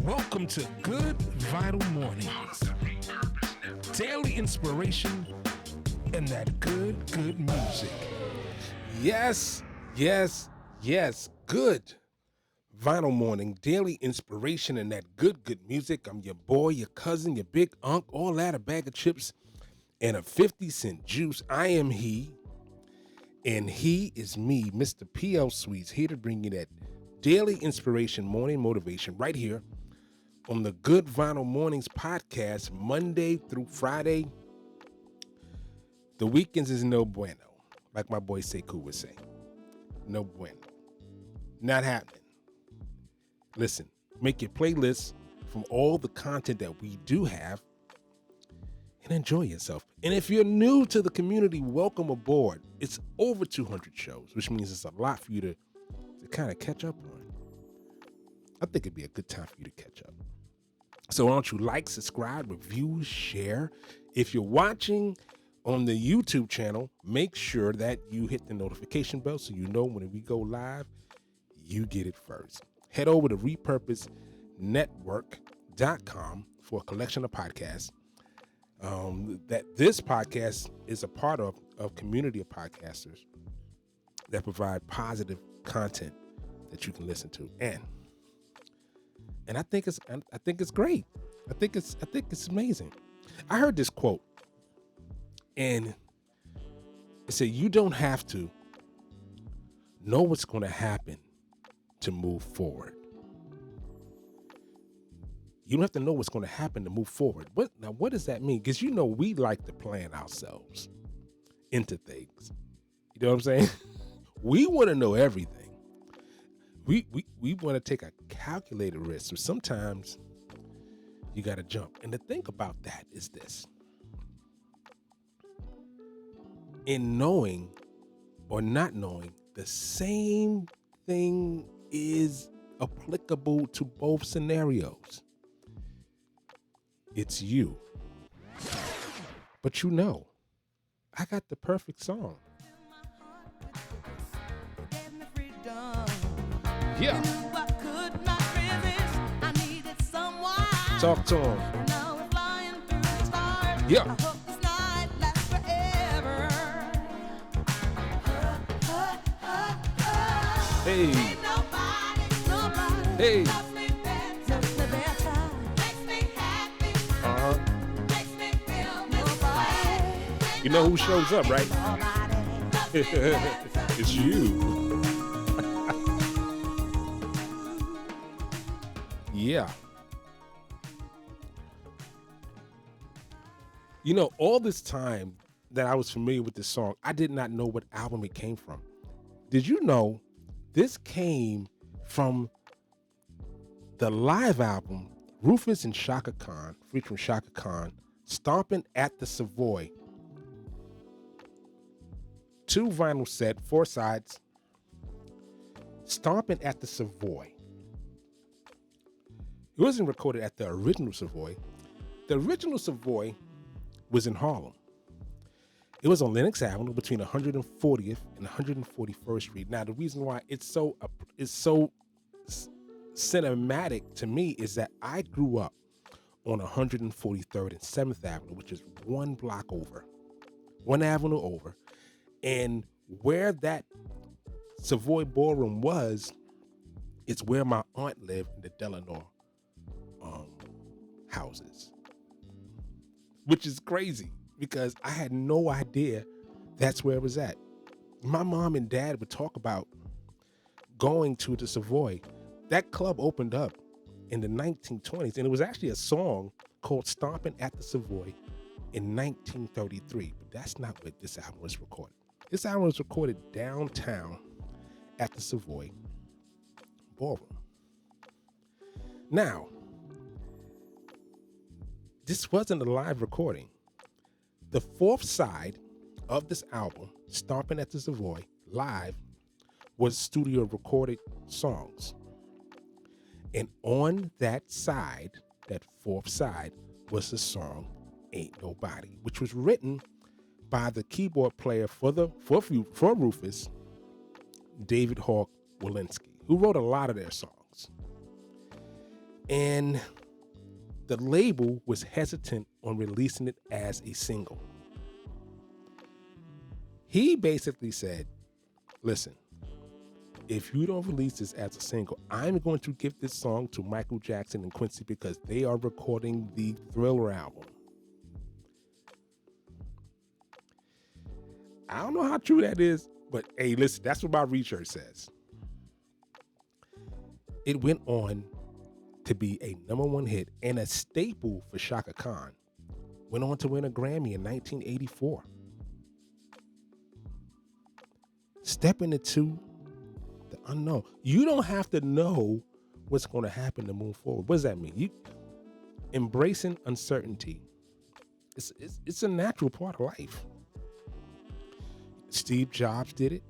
Welcome to Good Vital Mornings. Daily inspiration and that good music. Yes. Good Vital Morning, daily inspiration and that good music. I'm your boy, your cousin, your big unk, all that, a bag of chips and a 50-cent juice. I am he, and he is me, Mr. P.L. Sweets, here to bring you that daily inspiration, morning motivation right here on the Good Vinyl Mornings podcast, Monday through Friday. The weekends is no bueno, like my boy Sekou would say. No bueno. Not happening. Listen, make your playlist from all the content that we do have and enjoy yourself. And if you're new to the community, welcome aboard. It's over 200 shows, which means it's a lot for you to kind of catch up on. I think it'd be a good time for you to catch up. So why don't you like, subscribe, review, share. If you're watching on the YouTube channel, make sure that you hit the notification bell so you know when we go live, you get it first. Head over to Repurpose Network.com for a collection of podcasts that this podcast is a part of community of podcasters that provide positive content that you can listen to. And I think it's great. I think it's amazing. I heard this quote, and it said, "You don't have to know what's going to happen to move forward. You don't have to know what's going to happen to move forward." What does that mean? Because we like to plan ourselves into things. You know what I'm saying? We want to know everything. We want to take a calculated risk. So sometimes you got to jump. And the thing about that is this. In knowing or not knowing, the same thing is applicable to both scenarios. It's you. But I got the perfect song. Yeah. Talk to him. Yeah. Hey. Hey. You know who shows up, right? It's you. Yeah. All this time that I was familiar with this song, I did not know what album it came from. Did you know this came from the live album Rufus and Shaka Khan, featuring Shaka Khan, Stomping at the Savoy. 2 vinyl set, 4 sides. Stomping at the Savoy. It wasn't recorded at the original Savoy. The original Savoy was in Harlem. It was on Lenox Avenue between 140th and 141st Street. Now, the reason why it's so cinematic to me is that I grew up on 143rd and 7th Avenue, which is one avenue over. And where that Savoy Ballroom was, it's where my aunt lived in the Delano houses, which is crazy because I had no idea that's where it was at. My mom and dad would talk about going to the Savoy. That club opened up in the 1920s, and it was actually a song called Stomping at the Savoy in 1933, but that's not what this album was recorded. This album was recorded downtown at the Savoy Ballroom. Now, this wasn't a live recording. The 4th side of this album, Stomping at the Savoy, live, was studio recorded songs. And on that side, that 4th side, was the song Ain't Nobody, which was written by the keyboard player for Rufus, David Hawk Walensky, who wrote a lot of their songs. And the label was hesitant on releasing it as a single. He basically said, listen, if you don't release this as a single, I'm going to give this song to Michael Jackson and Quincy because they are recording the Thriller album. I don't know how true that is, but hey, listen, that's what my research says. It went on to be a #1 hit and a staple for Shaka Khan. Went on to win a Grammy in 1984. Stepping into the unknown. You don't have to know what's going to happen to move forward. What does that mean? Embracing uncertainty. It's a natural part of life. Steve Jobs did it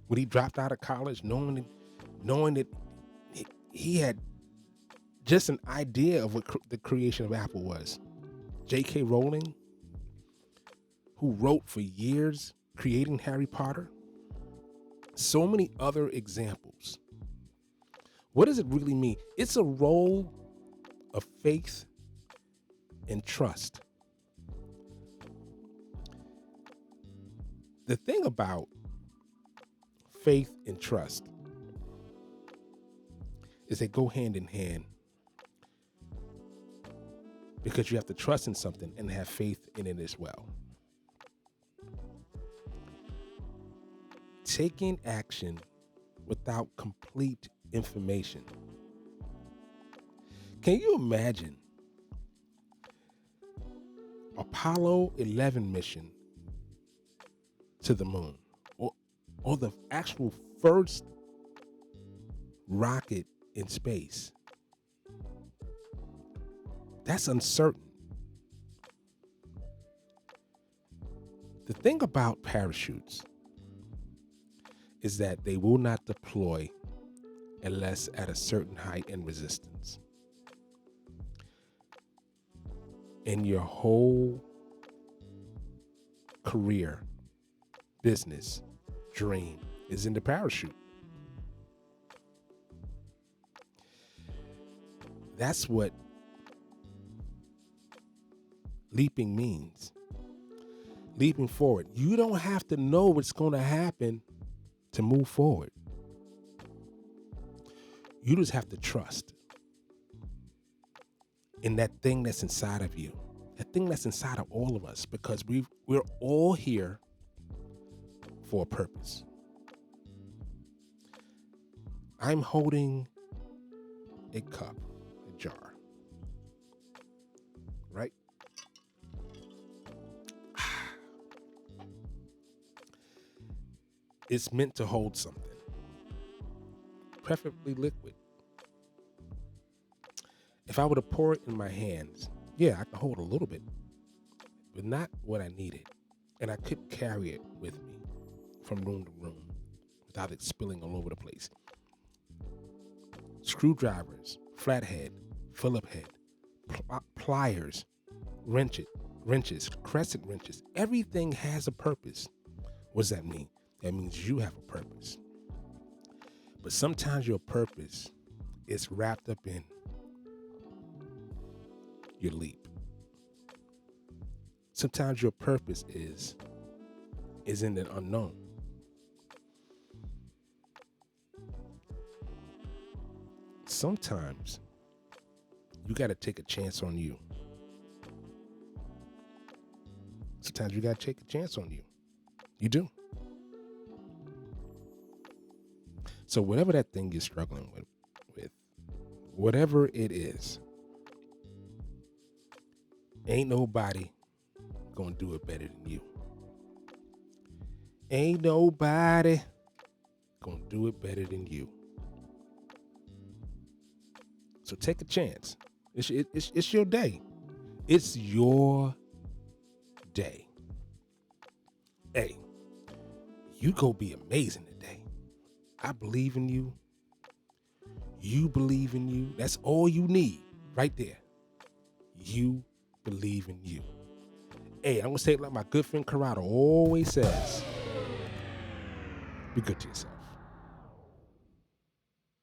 when he dropped out of college, knowing that he had just an idea of what the creation of Apple was. J.K. Rowling, who wrote for years, creating Harry Potter. So many other examples. What does it really mean? It's a role of faith and trust. The thing about faith and trust is they go hand in hand, because you have to trust in something and have faith in it as well. Taking action without complete information. Can you imagine Apollo 11 mission to the moon, or the actual first rocket in space? That's uncertain. The thing about parachutes is that they will not deploy unless at a certain height and resistance. And your whole career, business, dream is in the parachute. That's what leaping means. Leaping forward. You don't have to know what's going to happen to move forward. You just have to trust in that thing that's inside of you, that thing that's inside of all of us, because we're all here for a purpose. I'm holding a cup, a jar, right? It's meant to hold something, preferably liquid. If I were to pour it in my hands, yeah, I could hold a little bit, but not what I needed. And I couldn't carry it with me from room to room without it spilling all over the place. Screwdrivers, flathead, Phillip head, pliers, wrenches, crescent wrenches. Everything has a purpose. What does that mean? That means you have a purpose. But sometimes your purpose is wrapped up in your leap. Sometimes your purpose is in the unknown. Sometimes you got to take a chance on you. Sometimes you got to take a chance on you. You do. So whatever that thing you're struggling with, whatever it is, ain't nobody gonna do it better than you. Ain't nobody gonna do it better than you. So take a chance. It's your day. It's your day. Hey, you go be amazing today. I believe in you. You believe in you. That's all you need right there. You believe in you. Hey, I'm going to say it like my good friend Corrado always says. Be good to yourself.